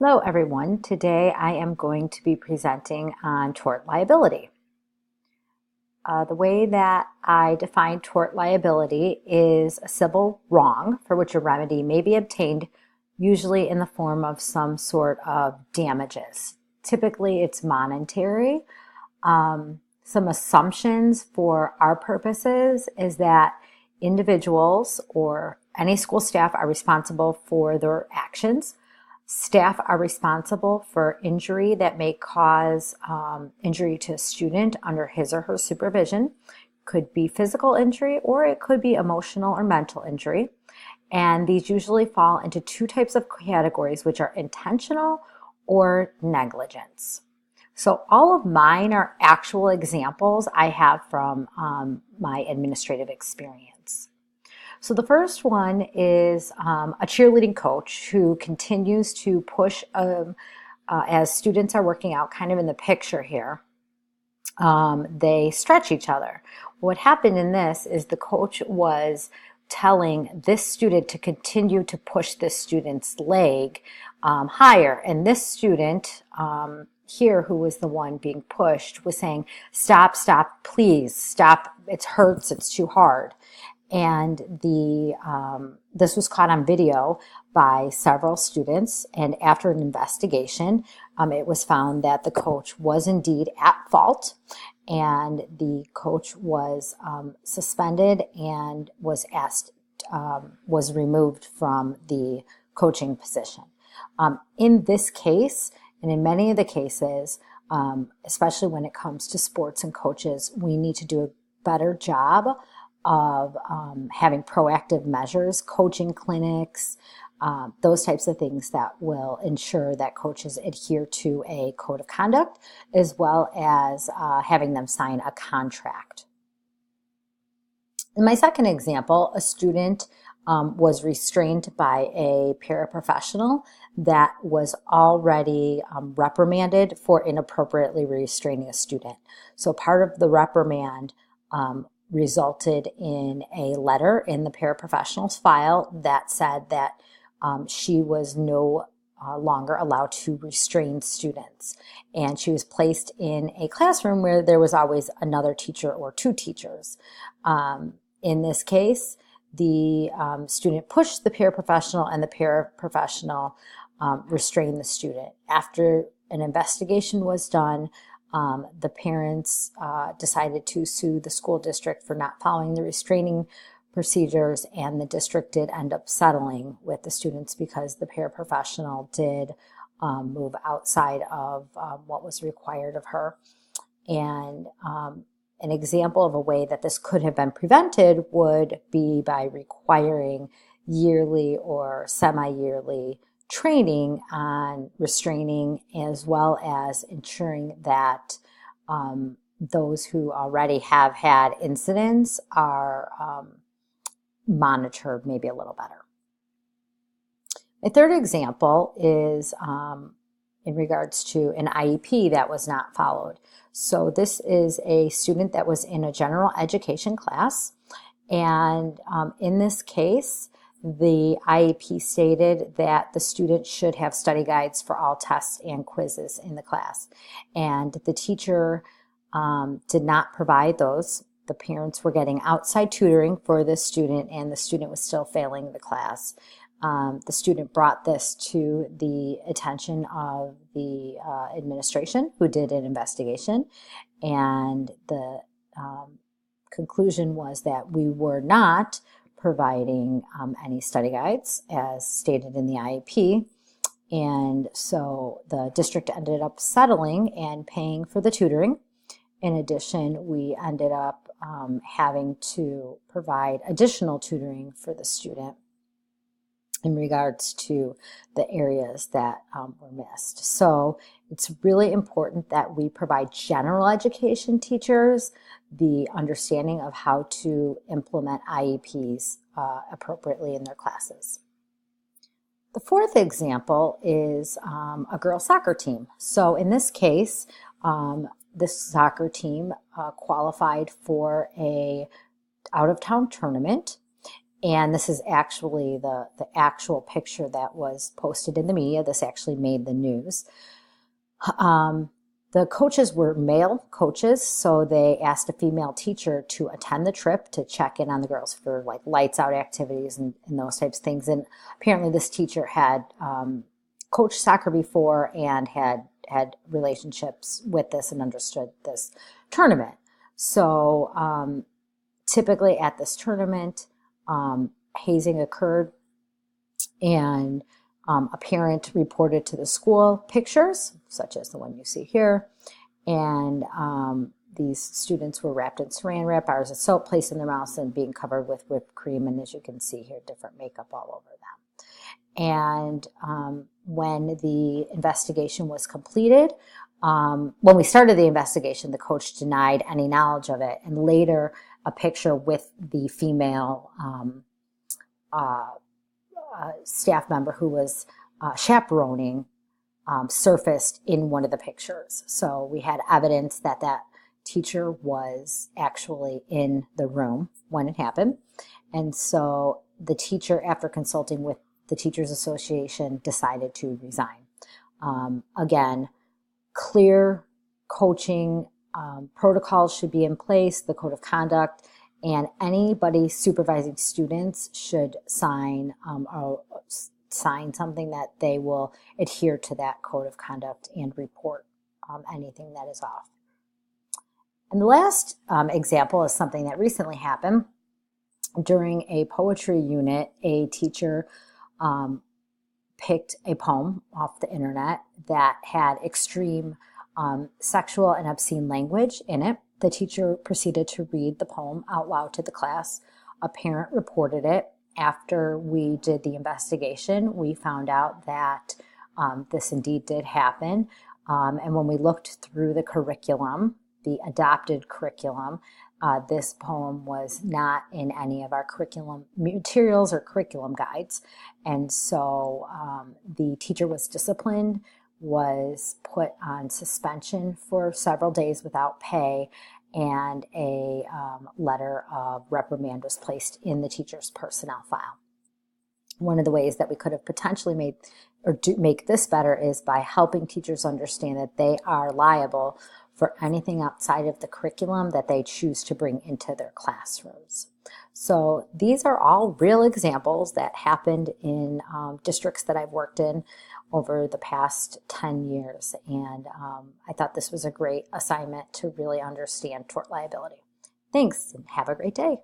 Hello everyone. Today I am going to be presenting on tort liability. The way that I define tort liability is a civil wrong for which a remedy may be obtained, usually in the form of some sort of damages. Typically it's monetary. Some assumptions for our purposes is that individuals or any school staff are responsible for their actions. Staff are responsible for injury that may cause injury to a student under his or her supervision. Could be physical injury or it could be emotional or mental injury. And these usually fall into two types of categories, which are intentional or negligence. So all of mine are actual examples I have from my administrative experience. So the first one is a cheerleading coach who continues to push as students are working out, kind of in the picture here. They stretch each other. What happened in this is the coach was telling this student to continue to push this student's leg higher. And this student here, who was the one being pushed, was saying, stop, stop, please, stop. It hurts. It's too hard. And this was caught on video by several students. And after an investigation, it was found that the coach was indeed at fault. And the coach was suspended and was was removed from the coaching position. In this case, and in many of the cases, especially when it comes to sports and coaches, we need to do a better job of having proactive measures, coaching clinics, those types of things that will ensure that coaches adhere to a code of conduct, as well as having them sign a contract. In my second example, a student was restrained by a paraprofessional that was already reprimanded for inappropriately restraining a student. So part of the reprimand resulted in a letter in the paraprofessional's file that said that she was no longer allowed to restrain students. And she was placed in a classroom where there was always another teacher or two teachers. In this case, the student pushed the paraprofessional and the paraprofessional restrained the student. After an investigation was done, the parents decided to sue the school district for not following the restraining procedures, and the district did end up settling with the students because the paraprofessional did move outside of what was required of her. And an example of a way that this could have been prevented would be by requiring yearly or semi-yearly training on restraining, as well as ensuring that those who already have had incidents are monitored maybe a little better. My third example is in regards to an IEP that was not followed. So this is a student that was in a general education class, and in this case, the IEP stated that the student should have study guides for all tests and quizzes in the class. And the teacher did not provide those. The parents were getting outside tutoring for this student, and the student was still failing the class. The student brought this to the attention of the administration, who did an investigation, and the conclusion was that we were not providing any study guides as stated in the IEP. And so the district ended up settling and paying for the tutoring. In addition, we ended up having to provide additional tutoring for the student in regards to the areas that were missed. So it's really important that we provide general education teachers the understanding of how to implement IEPs appropriately in their classes. The fourth example is a girls' soccer team. So in this case, this soccer team qualified for a out-of-town tournament, And this is actually the actual picture that was posted in the media. This actually made the news. The coaches were male coaches, so they asked a female teacher to attend the trip to check in on the girls for like lights out activities and those types of things. And apparently this teacher had coached soccer before and had relationships with this and understood this tournament. So typically at this tournament, hazing occurred, and a parent reported to the school pictures, such as the one you see here, and these students were wrapped in saran wrap, bars of soap placed in their mouths, and being covered with whipped cream, and as you can see here, different makeup all over them. And when the investigation was completed, when we started the investigation, the coach denied any knowledge of it, and later a picture with the female staff member who was chaperoning surfaced in one of the pictures. So we had evidence that that teacher was actually in the room when it happened. And so the teacher, after consulting with the Teachers Association, decided to resign. Again, clear coaching protocols should be in place, the code of conduct, and anybody supervising students should sign something that they will adhere to that code of conduct and report anything that is off. And the last example is something that recently happened. During a poetry unit, a teacher picked a poem off the internet that had extreme sexual and obscene language in it. The teacher proceeded to read the poem out loud to the class. A parent reported it. After we did the investigation, we found out that this indeed did happen. And when we looked through the curriculum, the adopted curriculum, this poem was not in any of our curriculum materials or curriculum guides. And so the teacher was disciplined, was put on suspension for several days without pay, and a letter of reprimand was placed in the teacher's personnel file. One of the ways that we could have potentially made or make this better is by helping teachers understand that they are liable for anything outside of the curriculum that they choose to bring into their classrooms. So these are all real examples that happened in districts that I've worked in over the past 10 years. And I thought this was a great assignment to really understand tort liability. Thanks, and have a great day.